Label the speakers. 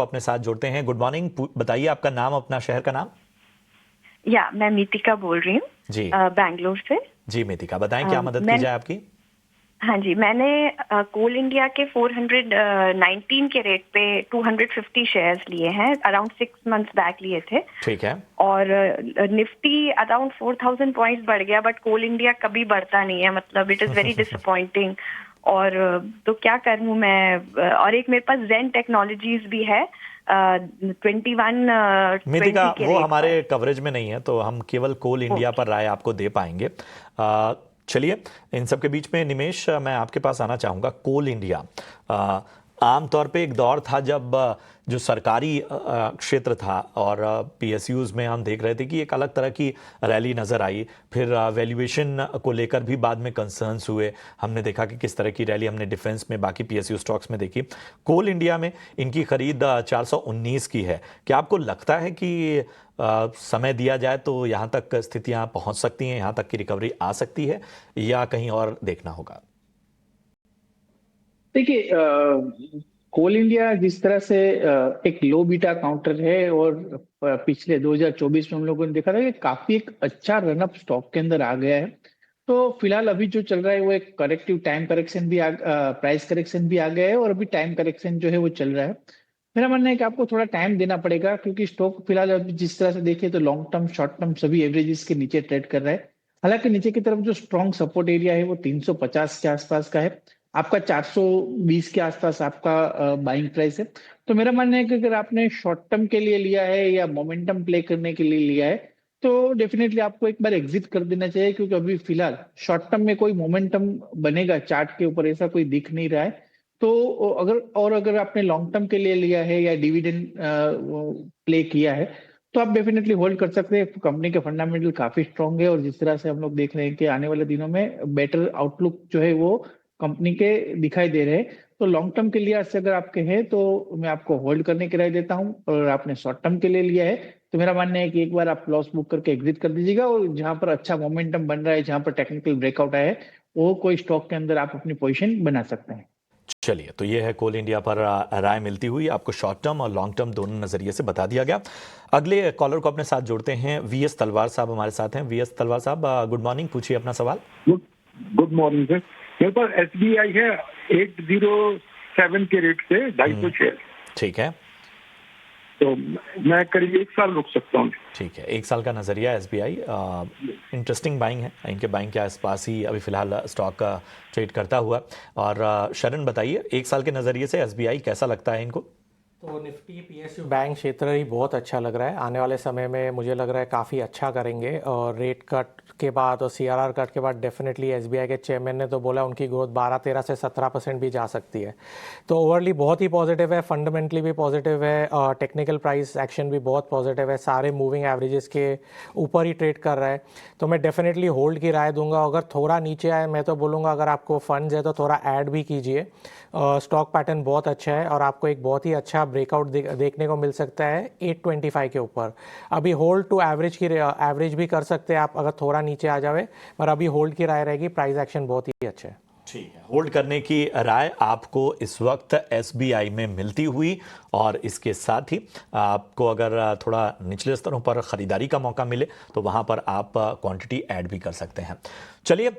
Speaker 1: को अपने साथ जोड़ते हैं। गुड मॉर्निंग, बताइए आपका नाम, अपना शहर का नाम।
Speaker 2: मैं मीतिका बोल रही हूँ
Speaker 1: जी
Speaker 2: बैंगलोर से।
Speaker 1: जी मीतिका, बताएं क्या मदद की जाए आपकी।
Speaker 2: हाँ जी, मैंने कोल इंडिया के 419 के रेट पे 250 शेयर्स लिए हैं, अराउंड 6 मंथ्स बैक लिए थे।
Speaker 1: ठीक है।
Speaker 2: और निफ्टी अराउंड 4000 पॉइंट्स बढ़ गया, बट कोल इंडिया कभी बढ़ता नहीं है, मतलब इट इज वेरी डिसअपॉइंटिंग। और तो क्या करूँ मैं। और एक मेरे पास जेन टेक्नोलॉजीज भी है
Speaker 1: मीतिका,
Speaker 2: 2120 के
Speaker 1: वो
Speaker 2: रेट पर।
Speaker 1: हमारे कवरेज में नहीं है, तो हम केवल कोल इंडिया पर राय आपको दे पाएंगे। चलिए, इन सब के बीच में निमेश, मैं आपके पास आना चाहूँगा। कोल इंडिया आमतौर पे एक दौर था जब जो सरकारी क्षेत्र था और पीएसयूज़ में हम देख रहे थे कि एक अलग तरह की रैली नज़र आई। फिर वैल्यूएशन को लेकर भी बाद में कंसर्न्स हुए। हमने देखा कि किस तरह की रैली हमने डिफेंस में, बाकी पीएसयू स्टॉक्स में देखी। कोल इंडिया में इनकी खरीद 419 की है। क्या आपको लगता है कि समय दिया जाए तो यहाँ तक स्थितियाँ पहुँच सकती हैं, यहाँ तक की रिकवरी आ सकती है, या कहीं और देखना होगा?
Speaker 3: देखिए, कोल इंडिया जिस तरह से एक लो बीटा काउंटर है, और पिछले 2024 में हम लोगों ने देखा था कि काफी एक अच्छा रनअप स्टॉक के अंदर आ गया है। तो फिलहाल अभी जो चल रहा है वो एक करेक्टिव टाइम करेक्शन भी प्राइस करेक्शन भी आ गया है, और अभी टाइम करेक्शन जो है वो चल रहा है। मेरा मानना है कि आपको थोड़ा टाइम देना पड़ेगा, क्योंकि स्टॉक फिलहाल अभी जिस तरह से देखिए तो लॉन्ग टर्म शॉर्ट टर्म सभी एवरेजेस के नीचे ट्रेड कर रहा है। हालांकि नीचे की तरफ जो स्ट्रॉन्ग सपोर्ट एरिया है वो 350 के आसपास का है। आपका 420 के आसपास आपका बाइंग प्राइस है। तो मेरा मानना है कि अगर आपने शॉर्ट टर्म के लिए लिया है या मोमेंटम प्ले करने के लिए लिया है, तो डेफिनेटली आपको एक बार एग्जिट कर देना चाहिए, क्योंकि अभी फिलहाल शॉर्ट टर्म में कोई मोमेंटम बनेगा चार्ट के ऊपर ऐसा कोई दिख नहीं रहा है। तो अगर आपने लॉन्ग टर्म के लिए लिया है या डिविडेंड प्ले किया है, तो आप डेफिनेटली होल्ड कर सकते हैं। कंपनी के फंडामेंटल काफी स्ट्रांग है, और जिस तरह से हम लोग देख रहे हैं कि आने वाले दिनों में बेटर आउटलुक जो है वो कंपनी के दिखाई दे रहे हैं। तो लॉन्ग टर्म के लिए से अगर आपके हैं तो मैं आपको होल्ड करने की राय देता हूं, और अगर आपने शॉर्ट टर्म के लिए लिया है तो मेरा मानना है कि एक बार आप लॉस बुक करके एग्जिट कर दीजिएगा, और जहां पर अच्छा मोमेंटम बन रहा है, जहां पर टेक्निकल ब्रेकआउट आया है, वो कोई स्टॉक के अंदर आप अपनी पोजीशन बना सकते हैं।
Speaker 1: चलिए, तो ये है कोल इंडिया पर राय मिलती हुई आपको शॉर्ट टर्म और लॉन्ग टर्म दोनों नजरिए से बता दिया गया। अगले कॉलर को अपने साथ जोड़ते हैं। वीएस तलवार साहब हमारे साथ हैं। वीएस तलवार साहब, गुड मॉर्निंग, पूछिए अपना सवाल।
Speaker 4: Good morning sir. मेरे पास एसबीआई है 807 के रेट से 250 शेयर।
Speaker 1: ठीक है,
Speaker 4: तो मैं करीब 1 साल रुक सकता हूँ।
Speaker 1: ठीक है, 1 साल का नजरिया एसबीआई। इंटरेस्टिंग बाइंग है, इनके बाइंग के आसपास ही अभी फिलहाल स्टॉक ट्रेड करता हुआ। और शरण, बताइए 1 साल के नजरिए से एसबीआई कैसा लगता है इनको?
Speaker 5: तो निफ्टी पीएसयू बैंक क्षेत्र ही बहुत अच्छा लग रहा है। आने वाले समय में मुझे लग रहा है काफ़ी अच्छा करेंगे, और रेट कट के बाद और सीआरआर कट के बाद डेफिनेटली एसबीआई के चेयरमैन ने तो बोला उनकी ग्रोथ 12-13 से 17% भी जा सकती है। तो ओवरली बहुत ही पॉजिटिव है, फंडामेंटली भी पॉजिटिव है, और टेक्निकल प्राइस एक्शन भी बहुत पॉजिटिव है। सारे मूविंग एवरेजेस के ऊपर ही ट्रेड कर रहा है। तो मैं डेफिनेटली होल्ड की राय दूंगा। अगर थोड़ा नीचे आए, मैं तो बोलूँगा अगर आपको फंड्स है तो थोड़ा ऐड भी कीजिए। स्टॉक पैटर्न बहुत अच्छा है, और आपको एक बहुत ही अच्छा ब्रेकआउट देखने को मिल सकता है 825 के ऊपर। अभी होल्ड टू एवरेज की एवरेज भी कर सकते हैं आप अगर थोड़ा नीचे आ जावे, पर अभी होल्ड की राय रहेगी। प्राइस एक्शन बहुत ही अच्छा है।
Speaker 1: ठीक है, होल्ड करने की राय आपको इस वक्त एसबीआई में मिलती हुई, और इसके साथ ही आपको अगर थोड़ा निचले स्तरों पर खरीदारी का मौका मिले तो वहां पर आप क्वांटिटी ऐड भी कर सकते हैं। चलिए,